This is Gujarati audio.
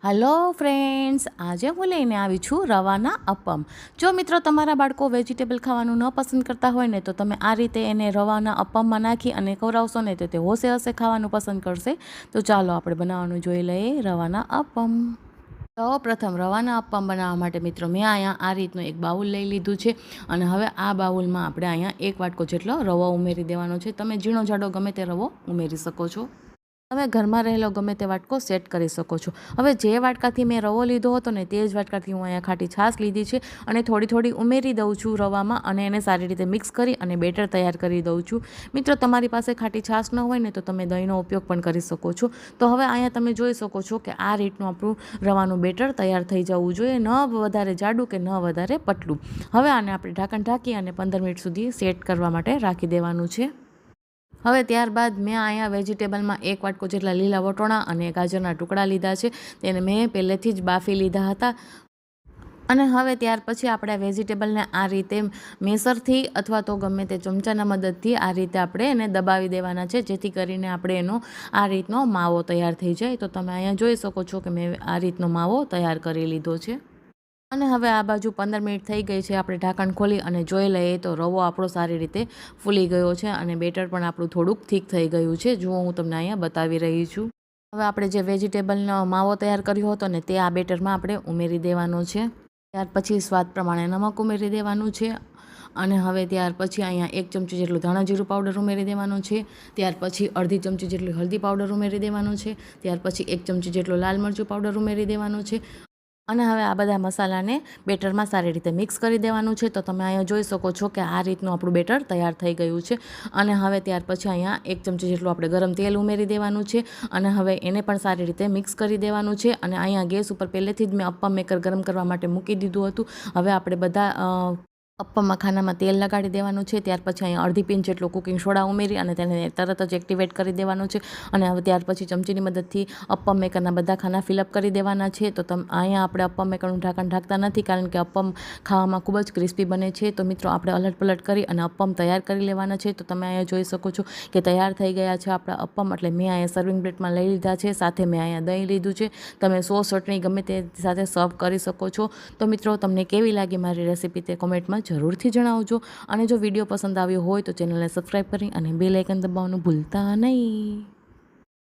હલો ફ્રેન્ડ્સ, આજે હું લઈને આવી છું રવાના અપમ. જો મિત્રો તમારા બાળકો વેજીટેબલ ખાવાનું ન પસંદ કરતા હોય ને તો તમે આ રીતે એને રવાના અપમમાં નાખી અને ખવડાવશો ને તો તે હોશે હશે ખાવાનું પસંદ કરશે. તો ચાલો આપણે બનાવવાનું જોઈ લઈએ રવાના અપમ. તો પ્રથમ રવાના અપમ બનાવવા માટે મિત્રો મેં અહીંયા આ રીતનું એક બાઉલ લઈ લીધું છે અને હવે આ બાઉલમાં આપણે અહીંયા 1 વાટકો જેટલો રવો ઉમેરી દેવાનો છે. તમે ઝીણો જાડો ગમે તે રવો ઉમેરી શકો છો. તમે ઘરમાં રહેલો ગમે તે વાટકો સેટ કરી શકો છો. હવે જે વાટકાથી મેં રવો લીધો હતો ને તે જ વાટકાથી હું અહીંયા ખાટી છાશ લીધી છે અને થોડી થોડી ઉમેરી દઉં છું રવામાં અને એને સારી રીતે મિક્સ કરી અને બેટર તૈયાર કરી દઉં છું. મિત્રો તમારી પાસે ખાટી છાશ ન હોય ને તો તમે દહીંનો ઉપયોગ પણ કરી શકો છો. તો હવે અહીંયા તમે જોઈ શકો છો કે આ રીતનું આપણું રવાનું બેટર તૈયાર થઈ જવું જોઈએ, ન વધારે જાડું કે ન વધારે પતલું. હવે આને આપણે ઢાંકણ ઢાંકી અને 15 મિનિટ સુધી સેટ કરવા માટે રાખી દેવાનું છે. હવે ત્યારબાદ મેં અહીંયા વેજીટેબલમાં 1 વાટકો જેટલા લીલા વટોણા અને ગાજરના ટુકડા લીધા છે. તેને મેં પહેલેથી જ બાફી લીધા હતા. અને હવે ત્યાર પછી આપણે વેજીટેબલને આ રીતે મેસરથી અથવા તો ગમે તે ચમચાના મદદથી આ રીતે આપણે એને દબાવી દેવાના છે, જેથી કરીને આપણે એનો આ રીતનો માવો તૈયાર થઈ જાય. તો તમે અહીંયા જોઈ શકો છો કે મેં આ રીતનો માવો તૈયાર કરી લીધો છે. અને હવે આ બાજુ 15 મિનિટ થઈ ગઈ છે. આપણે ઢાંકણ ખોલી અને જોઈ લઈએ તો રવો આપણો સારી રીતે ફૂલી ગયો છે અને બેટર પણ આપણું થોડુંક થીક થઈ ગયું છે. જુઓ, હું તમને અહીંયા બતાવી રહી છું. હવે આપણે જે વેજીટેબલનો માવો તૈયાર કર્યો હતો ને તે આ બેટરમાં આપણે ઉમેરી દેવાનો છે. ત્યાર પછી સ્વાદ પ્રમાણે નમક ઉમેરી દેવાનું છે. અને હવે ત્યાર પછી અહીંયા 1 ચમચી જેટલું ધાણા જીરું પાવડર ઉમેરી દેવાનું છે. ત્યાર પછી અડધી ચમચી જેટલું હળદી પાવડર ઉમેરી દેવાનું છે. ત્યાર પછી 1 ચમચી જેટલું લાલ મરચું પાવડર ઉમેરી દેવાનું છે. અને હવે આ બધા મસાલાને બેટરમાં સારી રીતે મિક્સ કરી દેવાનું છે. તો તમે અહીંયા જોઈ શકો છો કે આ રીતનું આપણું બેટર તૈયાર થઈ ગયું છે. અને હવે ત્યાર પછી અહીંયા 1 ચમચી જેટલું આપણે ગરમ તેલ ઉમેરી દેવાનું છે અને હવે એને પણ સારી રીતે મિક્સ કરી દેવાનું છે. અને અહીંયા ગેસ ઉપર પહેલેથી જ મેં અપ્પમ મેકર ગરમ કરવા માટે મૂકી દીધું હતું. હવે આપણે બધા અપ્પમમાં ખાનામાં તેલ લગાડી દેવાનું છે. ત્યાર પછી અહીંયા અડધી પિંચ જેટલો કુકિંગ સોડા ઉમેરી અને તેને તરત જ એક્ટિવેટ કરી દેવાનું છે. અને હવે ત્યાર પછી ચમચીની મદદથી અપ્પમ મેકરના બધા ખાના ફિલઅપ કરી દેવાના છે. તો અહીંયા આપણે અપ્પમ મેકરનું ઢાંકણ ઢાંકતા નથી, કારણ કે અપ્પમ ખાવામાં ખૂબ જ ક્રિસ્પી બને છે. તો મિત્રો આપણે અલટ પલટ કરી અને અપ્પમ તૈયાર કરી લેવાના છે. તો તમે અહીંયા જોઈ શકો છો કે તૈયાર થઈ ગયા છે આપણા અપ્પમ. એટલે મેં અહીંયા સર્વિંગ પ્લેટમાં લઈ લીધા છે. સાથે મેં અહીંયા દહીં લીધું છે. તમે સોસ ચટણી ગમે તે સાથે સર્વ કરી શકો છો. તો મિત્રો તમને કેવી લાગી મારી રેસીપી તે કોમેન્ટમાં જરૂરથી જણાવજો. અને જો વિડીયો પસંદ આવ્યો હોય તો ચેનલને સબસ્ક્રાઈબ કરી અને બેલ આઇકન દબાવવાનું ભૂલતા નહીં.